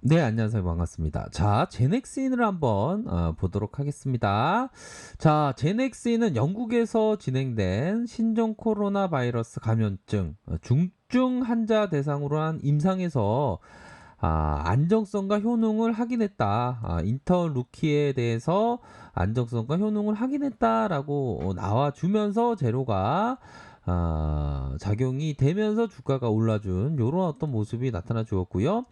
네, 안녕하세요. 반갑습니다. 자, 제넥스인을 한번 보도록 하겠습니다. 자, 제넥스인은 영국에서 진행된 신종 코로나 바이러스 감염증 중증 환자 대상으로 한 임상에서 안정성과 효능을 확인했다. 인터루키에 대해서 안정성과 효능을 확인했다라고 나와주면서 재료가 작용이 되면서 주가가 올라준 이런 어떤 모습이 나타나 주었고요.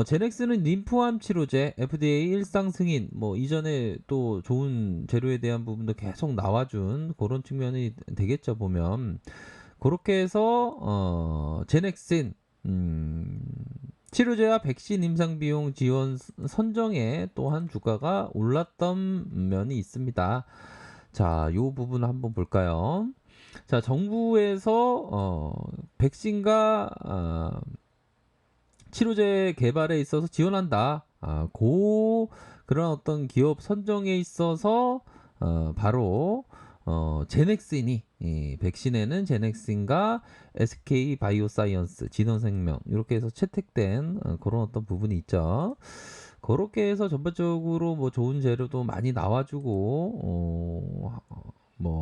제넥스는 림프암 치료제 FDA 일상 승인 이전에 또 좋은 재료에 대한 부분도 계속 나와준 그런 측면이 되겠죠 보면. 그렇게 해서 제넥신 치료제와 백신 임상 비용 지원 선정에 또한 주가가 올랐던 면이 있습니다. 자, 요 부분 한번 볼까요? 자, 정부에서 백신과 치료제 개발에 있어서 지원한다. 그런 어떤 기업 선정에 있어서 바로 제넥신이 이 백신에는 제넥신과 SK 바이오사이언스 진원생명 이렇게 해서 채택된 그런 어떤 부분이 있죠. 그렇게 해서 전반적으로 뭐 좋은 재료도 많이 나와주고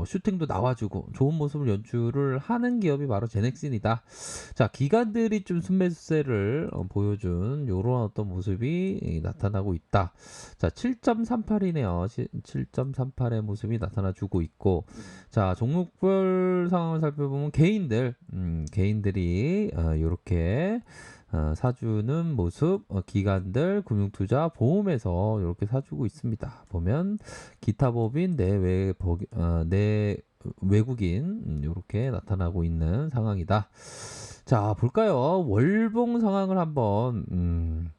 슈팅도 나와주고 좋은 모습을 연출을 하는 기업이 바로 제넥신이다. 자, 기관들이 좀 순매수세를 보여준 요런 어떤 모습이 나타나고 있다. 자, 7.38이네요. 7.38의 모습이 나타나주고 있고, 자, 종목별 상황을 살펴보면 개인들이 요렇게 사주는 모습, 기관들, 금융투자, 보험에서 이렇게 사주고 있습니다. 보면 기타 법인 내 외국인 이렇게 나타나고 있는 상황이다. 자, 볼까요? 월봉 상황을 한번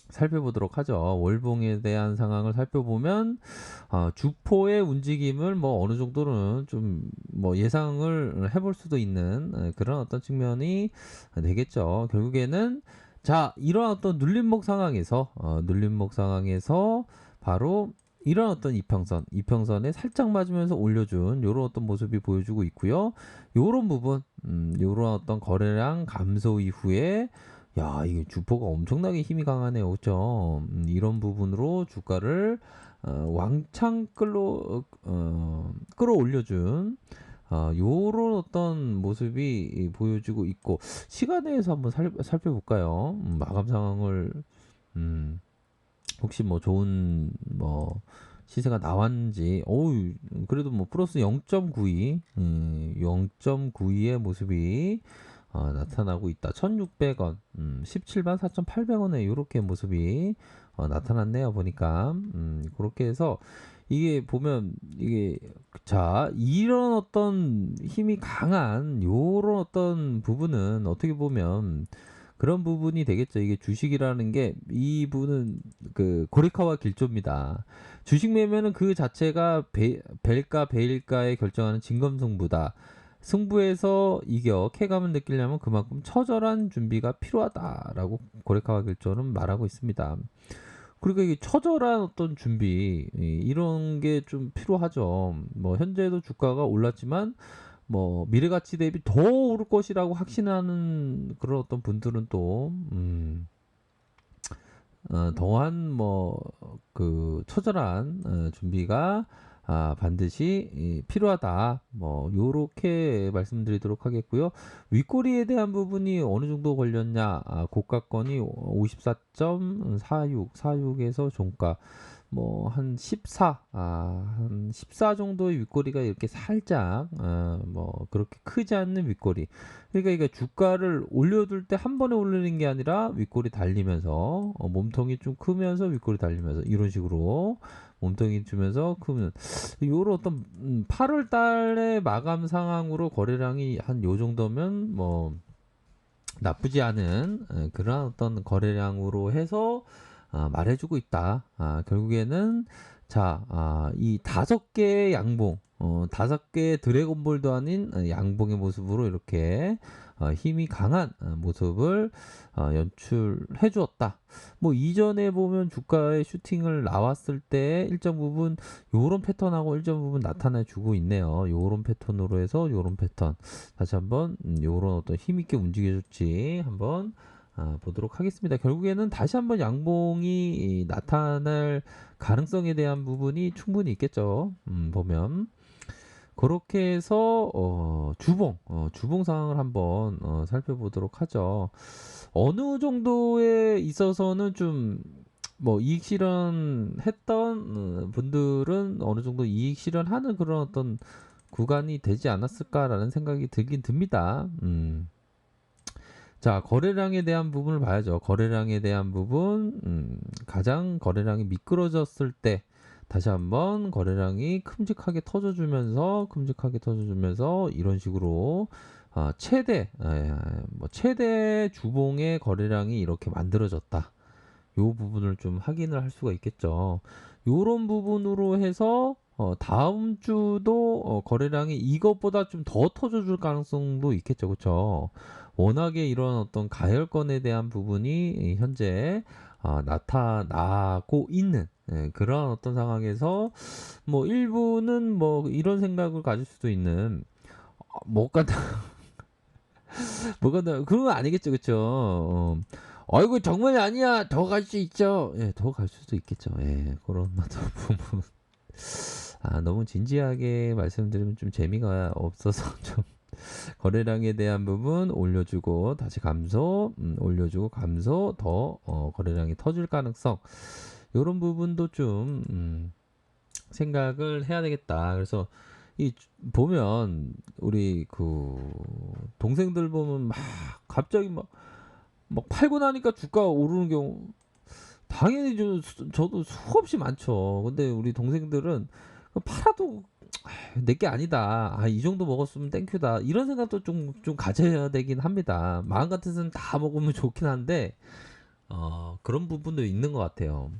살펴보도록 하죠. 월봉에 대한 상황을 살펴보면 주포의 움직임을 어느 정도는 좀 예상을 해볼 수도 있는 그런 어떤 측면이 되겠죠. 결국에는 자, 이런 어떤 눌림목 상황에서 바로 이런 어떤 이평선에 살짝 맞으면서 올려준 이런 어떤 모습이 보여주고 있고요. 요런 부분, 요런 어떤 거래량 감소 이후에 야, 이게 주포가 엄청나게 힘이 강하네요. 그죠? 이런 부분으로 주가를 왕창 끌어올려준 요런 어떤 모습이 보여지고 있고 시간에서 한번 살펴볼까요? 마감 상황을 음, 혹시 좋은 시세가 나왔는지 어우 그래도 플러스 0.92 0.92의 모습이 나타나고 있다. 1600원 17만 4,800원에 이렇게 모습이 나타났네요. 보니까 그렇게 해서 이게 보면 이게 자 이런 어떤 힘이 강한 요런 어떤 부분은 어떻게 보면 그런 부분이 되겠죠. 이게 주식이라는 게 이분은 그 고리카와 길조입니다. 주식 매매는 그 자체가 벨가 베일가에 결정하는 진검승부다. 승부에서 이겨 쾌감을 느끼려면 그만큼 처절한 준비가 필요하다라고 고레카와 길조는 말하고 있습니다. 그리고 이게 처절한 어떤 준비 이런 게 좀 필요하죠. 현재도 주가가 올랐지만 미래 가치 대비 더 오를 것이라고 확신하는 그런 어떤 분들은 또 더한 그 처절한 준비가 반드시 필요하다. 요렇게 말씀드리도록 하겠고요. 윗꼬리에 대한 부분이 어느 정도 걸렸냐? 고가권이 54.46에서 종가 한 14, 한 14 정도의 윗꼬리가 이렇게 살짝, 그렇게 크지 않는 윗꼬리. 그러니까 이게 주가를 올려둘 때 한 번에 올리는 게 아니라 윗꼬리 달리면서, 몸통이 좀 크면서 윗꼬리 달리면서, 이런 식으로 몸통이 주면서 크면, 요런 어떤, 8월 달에 마감 상황으로 거래량이 한 요 정도면, 나쁘지 않은 그런 어떤 거래량으로 해서 말해주고 있다. 결국에는 자, 이 5개의 양봉, 5개의 드래곤볼도 아닌 양봉의 모습으로 이렇게 힘이 강한 모습을 연출해 주었다. 이전에 보면 주가의 슈팅을 나왔을 때 일정 부분 요런 패턴하고 일정 부분 나타내 주고 있네요. 요런 패턴으로 해서 요런 패턴 다시 한번 요런 어떤 힘있게 움직여줄지 한번 보도록 하겠습니다. 결국에는 다시 한번 양봉이 나타날 가능성에 대한 부분이 충분히 있겠죠. 보면 그렇게 해서 주봉 상황을 한번 살펴보도록 하죠. 어느 정도에 있어서는 좀 뭐 이익 실현했던 분들은 어느 정도 이익 실현하는 그런 어떤 구간이 되지 않았을까라는 생각이 들긴 듭니다. 자, 거래량에 대한 부분을 봐야죠. 거래량에 대한 부분, 가장 거래량이 미끄러졌을 때 다시 한번 거래량이 큼직하게 터져주면서 이런 식으로 최대 주봉의 거래량이 이렇게 만들어졌다. 요 부분을 좀 확인을 할 수가 있겠죠. 요런 부분으로 해서 다음 주도 거래량이 이것보다 좀 더 터져줄 가능성도 있겠죠. 그쵸? 워낙에 이런 어떤 가열권에 대한 부분이 현재 나타나고 있는 그런 어떤 상황에서 뭐 일부는 뭐 이런 생각을 가질 수도 있는 못 간다 못 간다 그런 건 아니겠죠. 그쵸? 아이고 정말 아니야 더 갈 수 있죠. 예, 더 갈 수도 있겠죠. 예, 그런 어떤 부분 너무 진지하게 말씀드리면 좀 재미가 없어서 좀 거래량에 대한 부분 올려주고 다시 감소, 올려주고 감소 더 거래량이 터질 가능성 이런 부분도 좀 생각을 해야 되겠다. 그래서 이 보면 우리 그 동생들 보면 막 갑자기 막 팔고 나니까 주가가 오르는 경우 당연히 저도 수없이 많죠. 근데 우리 동생들은 팔아도 내게 아니다. 이 정도 먹었으면 땡큐다. 이런 생각도 좀 가져야 되긴 합니다. 마음 같아서는 다 먹으면 좋긴 한데, 그런 부분도 있는 것 같아요.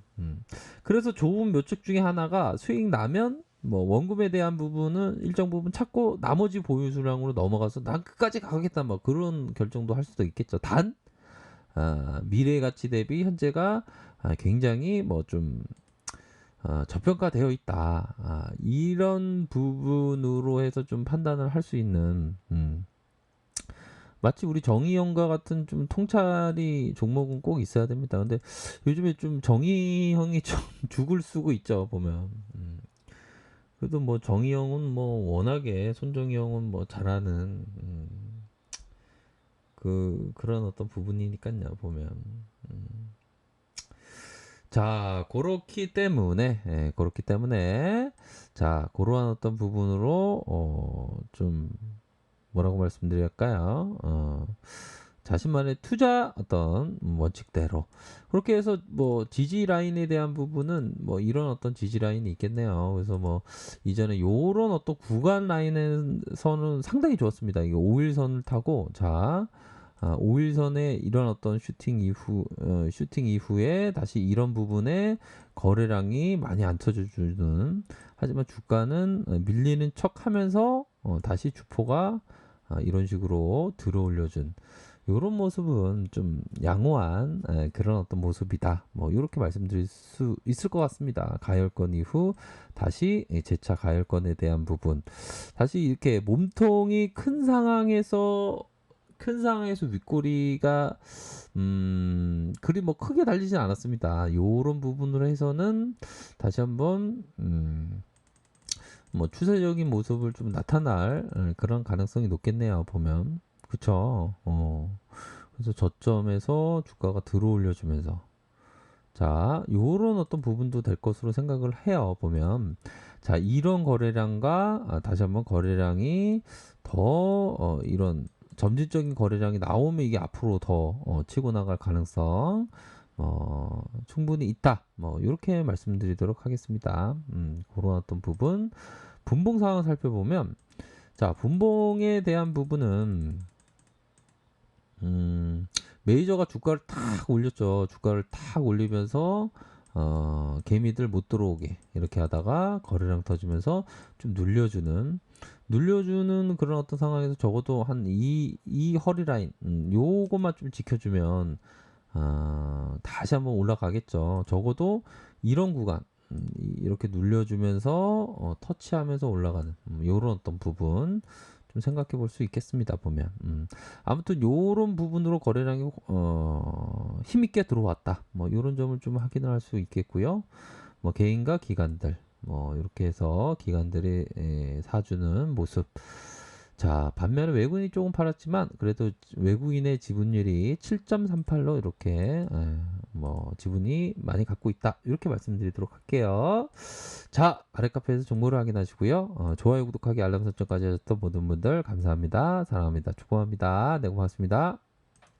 그래서 좋은 묘책 중에 하나가 수익 나면 뭐 원금에 대한 부분은 일정 부분 찾고 나머지 보유 수량으로 넘어가서 난 끝까지 가겠다. 뭐 그런 결정도 할 수도 있겠죠. 단, 미래 가치 대비 현재가 굉장히 뭐좀 저평가되어 있다. 이런 부분으로 해서 좀 판단을 할 수 있는, 마치 우리 정의형과 같은 좀 통찰이 종목은 꼭 있어야 됩니다. 근데 요즘에 좀 정의형이 좀 죽을 쓰고 있죠, 보면. 그래도 뭐 정의형은 뭐 워낙에 손정의형은 뭐 잘하는, 그런 어떤 부분이니까요, 보면. 자, 그렇기 때문에, 자, 그러한 어떤 부분으로, 좀, 뭐라고 말씀드릴까요? 자신만의 투자 어떤 원칙대로. 그렇게 해서 뭐 지지 라인에 대한 부분은 뭐 이런 어떤 지지 라인이 있겠네요. 그래서 뭐 이전에 요런 어떤 구간 라인에서는 상당히 좋았습니다. 이게 5일선을 타고, 자, 5일선에 이런 어떤 슈팅 이후에 다시 이런 부분에 거래량이 많이 안 터져주는, 하지만 주가는 밀리는 척 하면서 다시 주포가 이런 식으로 들어올려준 이런 모습은 좀 양호한 그런 어떤 모습이다. 뭐 이렇게 말씀드릴 수 있을 것 같습니다. 가열권 이후 다시 재차 가열권에 대한 부분, 다시 이렇게 몸통이 큰 상황에서 윗꼬리가 그리 뭐 크게 달리진 않았습니다. 요런 부분으로 해서는 다시 한번 뭐 추세적인 모습을 좀 나타날 그런 가능성이 높겠네요. 보면 그쵸. 그래서 저점에서 주가가 들어올려주면서, 자, 요런 어떤 부분도 될 것으로 생각을 해요. 보면 자, 이런 거래량과 다시 한번 거래량이 더 이런 점진적인 거래량이 나오면 이게 앞으로 더 치고 나갈 가능성 충분히 있다. 뭐 이렇게 말씀드리도록 하겠습니다. 그런 어떤 부분, 분봉 상황 살펴보면, 자, 분봉에 대한 부분은 메이저가 주가를 탁 올렸죠. 주가를 탁 올리면서 개미들 못 들어오게 이렇게 하다가 거래량 터지면서 좀 눌려주는 그런 어떤 상황에서 적어도 한 이 허리 라인 요것만 좀 지켜주면 다시 한번 올라가겠죠. 적어도 이런 구간 이렇게 눌려주면서 터치하면서 올라가는 요런 어떤 부분 좀 생각해 볼 수 있겠습니다, 보면. 아무튼 요런 부분으로 거래량이 힘있게 들어왔다. 뭐 요런 점을 좀 확인을 할 수 있겠고요. 뭐 개인과 기관들 뭐 이렇게 해서 기관들이 사주는 모습. 자, 반면에 외국인이 조금 팔았지만 그래도 외국인의 지분율이 7.38로 이렇게 뭐 지분이 많이 갖고 있다. 이렇게 말씀드리도록 할게요. 자, 아래 카페에서 정보를 확인하시고요. 좋아요, 구독하기, 알람 설정까지 하셨던 모든 분들 감사합니다. 사랑합니다. 축복합니다. 네, 고맙습니다.